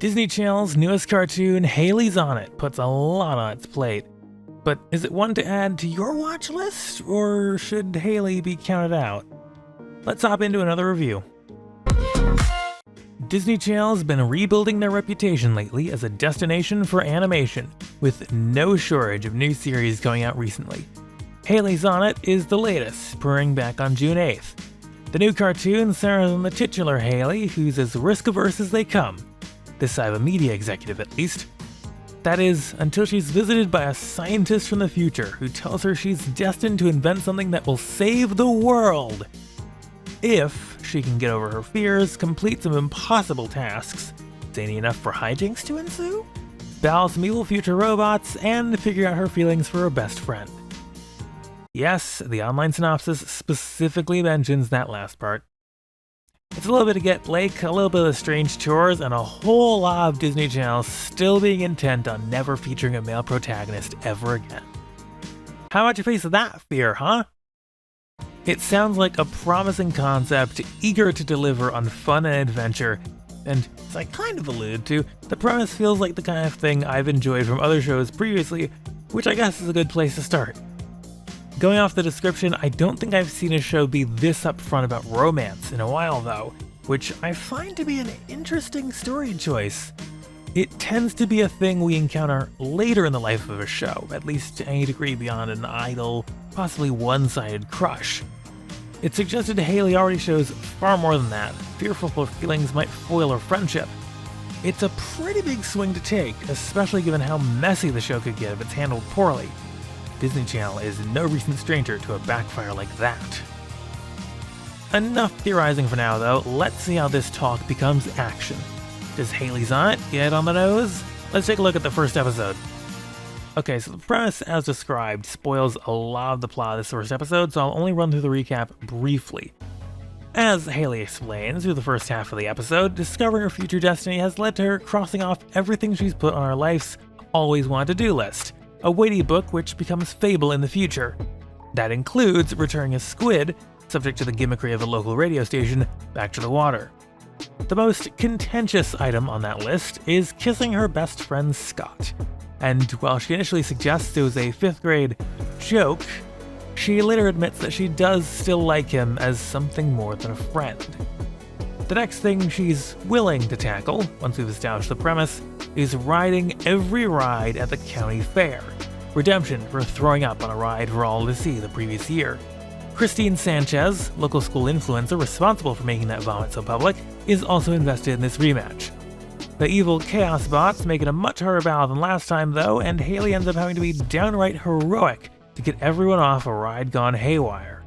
Disney Channel's newest cartoon, Hailey's on It, puts a lot on its plate. But is it one to add to your watch list, or should Hailey be counted out? Let's hop into another review. Disney Channel's been rebuilding their reputation lately as a destination for animation, with no shortage of new series going out recently. Hailey's on It is the latest, premiering back on June 8th. The new cartoon centers on the titular Hailey, who's as risk-averse as they come. This side of a media executive, at least. That is, until she's visited by a scientist from the future who tells her she's destined to invent something that will save the world. If she can get over her fears, complete some impossible tasks, zany enough for hijinks to ensue, battle some evil future robots, and figure out her feelings for her best friend. Yes, the online synopsis specifically mentions that last part. It's a little bit of Get Blake, a little bit of strange chores, and a whole lot of Disney Channel still being intent on never featuring a male protagonist ever again. How about you face that fear, huh? It sounds like a promising concept, eager to deliver on fun and adventure, and as I kind of alluded to, the premise feels like the kind of thing I've enjoyed from other shows previously, which I guess is a good place to start. Going off the description, I don't think I've seen a show be this upfront about romance in a while though, which I find to be an interesting story choice. It tends to be a thing we encounter later in the life of a show, at least to any degree beyond an idle, possibly one-sided crush. It suggested Hailey already shows far more than that, fearful her feelings might foil her friendship. It's a pretty big swing to take, especially given how messy the show could get if it's handled poorly. Disney Channel is no recent stranger to a backfire like that. Enough theorizing for now though, let's see how this talk becomes action. Does Hailey's on It get on the nose? Let's take a look at the first episode. Okay, so the premise as described spoils a lot of the plot of this first episode, so I'll only run through the recap briefly. As Hailey explains through the first half of the episode, discovering her future destiny has led to her crossing off everything she's put on her life's always wanted to do list. A weighty book which becomes fable in the future. That includes returning a squid, subject to the gimmickry of a local radio station, back to the water. The most contentious item on that list is kissing her best friend Scott. And while she initially suggests it was a 5th grade joke, she later admits that she does still like him as something more than a friend. The next thing she's willing to tackle, once we've established the premise, is riding every ride at the county fair. Redemption for throwing up on a ride for all to see the previous year. Christine Sanchez, local school influencer responsible for making that vomit so public, is also invested in this rematch. The evil chaos bots make it a much harder battle than last time though, and Hailey ends up having to be downright heroic to get everyone off a ride gone haywire.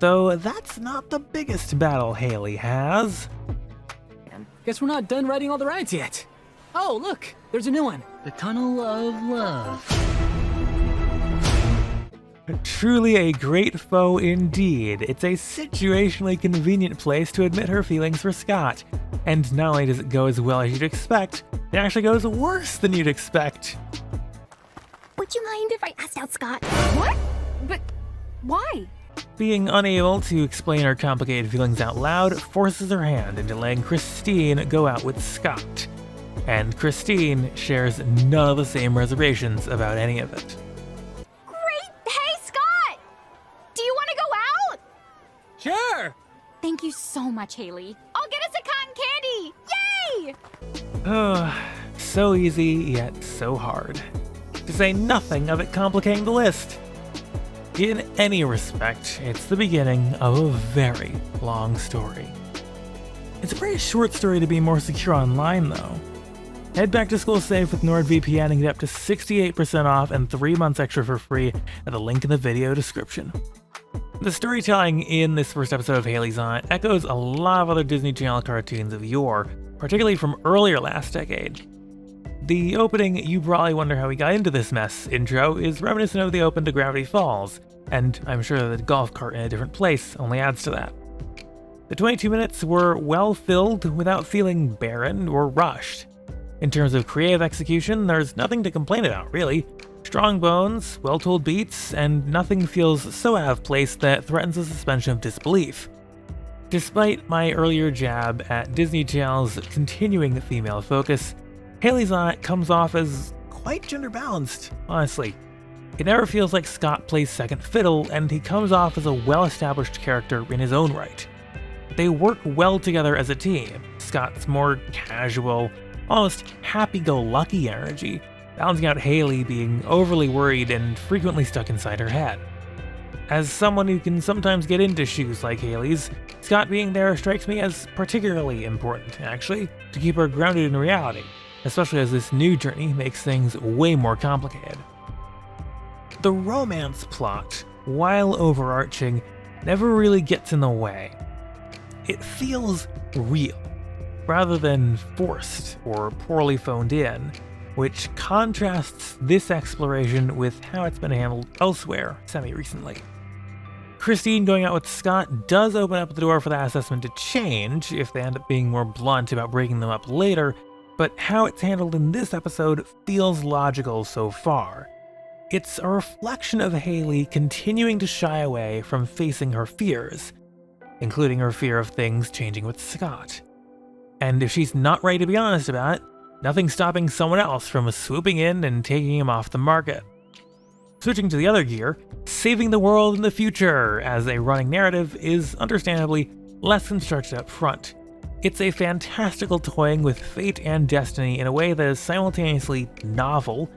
Though that's not the biggest battle Hailey has. Guess we're not done riding all the rides yet. Oh, look, there's a new one. The Tunnel of Love. Truly a great foe indeed. It's a situationally convenient place to admit her feelings for Scott. And not only does it go as well as you'd expect, it actually goes worse than you'd expect. Would you mind if I asked out Scott? What? But why? Being unable to explain her complicated feelings out loud forces her hand into letting Christine go out with Scott. And Christine shares none of the same reservations about any of it. Great! Hey, Scott! Do you want to go out? Sure! Thank you so much, Hailey. I'll get us a cotton candy! Yay! Oh, so easy, yet so hard. To say nothing of it complicating the list. In any respect, it's the beginning of a very long story. It's a pretty short story to be more secure online though. Head back to school safe with NordVPN and get up to 68% off and 3 months extra for free at the link in the video description. The storytelling in this first episode of Hailey's on It echoes a lot of other Disney Channel cartoons of yore, particularly from earlier last decade. The opening "You Probably Wonder How We Got Into This Mess" intro is reminiscent of the open to Gravity Falls, and I'm sure that the golf cart in a different place only adds to that. The 22 minutes were well filled without feeling barren or rushed. In terms of creative execution, there's nothing to complain about, really. Strong bones, well-told beats, and nothing feels so out of place that threatens a suspension of disbelief. Despite my earlier jab at Disney Channel's continuing female focus, Hailey's on It comes off as quite gender balanced, honestly. It never feels like Scott plays second fiddle, and he comes off as a well-established character in his own right. They work well together as a team. Scott's more casual, almost happy-go-lucky energy, balancing out Hailey being overly worried and frequently stuck inside her head. As someone who can sometimes get into shoes like Hailey's, Scott being there strikes me as particularly important, actually, to keep her grounded in reality, especially as this new journey makes things way more complicated. The romance plot, while overarching, never really gets in the way. It feels real, rather than forced or poorly phoned in, which contrasts this exploration with how it's been handled elsewhere semi-recently. Christine going out with Scott does open up the door for that assessment to change if they end up being more blunt about breaking them up later, but how it's handled in this episode feels logical so far. It's a reflection of Hailey continuing to shy away from facing her fears, including her fear of things changing with Scott. And if she's not ready to be honest about it, nothing's stopping someone else from swooping in and taking him off the market. Switching to the other gear, saving the world in the future as a running narrative is understandably less constructed up front. It's a fantastical toying with fate and destiny in a way that is simultaneously novel,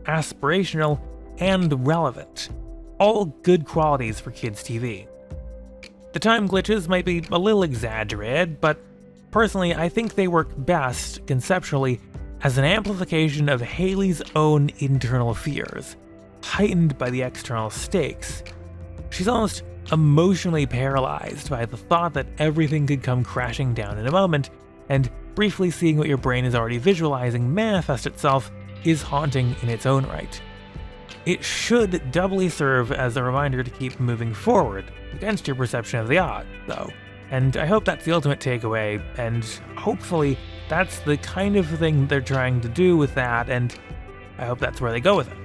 aspirational, and relevant. All good qualities for kids' TV. The time glitches might be a little exaggerated, but personally I think they work best, conceptually, as an amplification of Hailey's own internal fears, heightened by the external stakes. She's almost emotionally paralyzed by the thought that everything could come crashing down in a moment, and briefly seeing what your brain is already visualizing manifest itself is haunting in its own right. It should doubly serve as a reminder to keep moving forward, against your perception of the odd, though. And I hope that's the ultimate takeaway, and hopefully that's the kind of thing they're trying to do with that, and I hope that's where they go with it.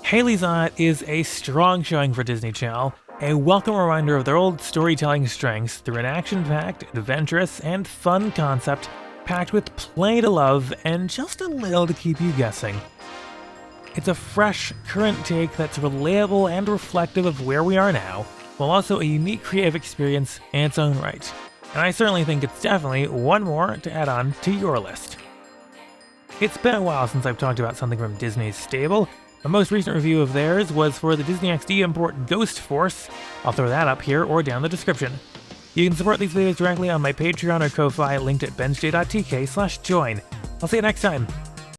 Hailey's on It is a strong showing for Disney Channel, a welcome reminder of their old storytelling strengths through an action-packed, adventurous, and fun concept packed with plenty to love and just a little to keep you guessing. It's a fresh, current take that's relatable and reflective of where we are now, while also a unique creative experience in its own right. And I certainly think it's definitely one more to add on to your list. It's been a while since I've talked about something from Disney's stable. My most recent review of theirs was for the Disney XD import Ghost Force. I'll throw that up here or down in the description. You can support these videos directly on my Patreon or Ko-Fi linked at benzie.tk/join. I'll see you next time.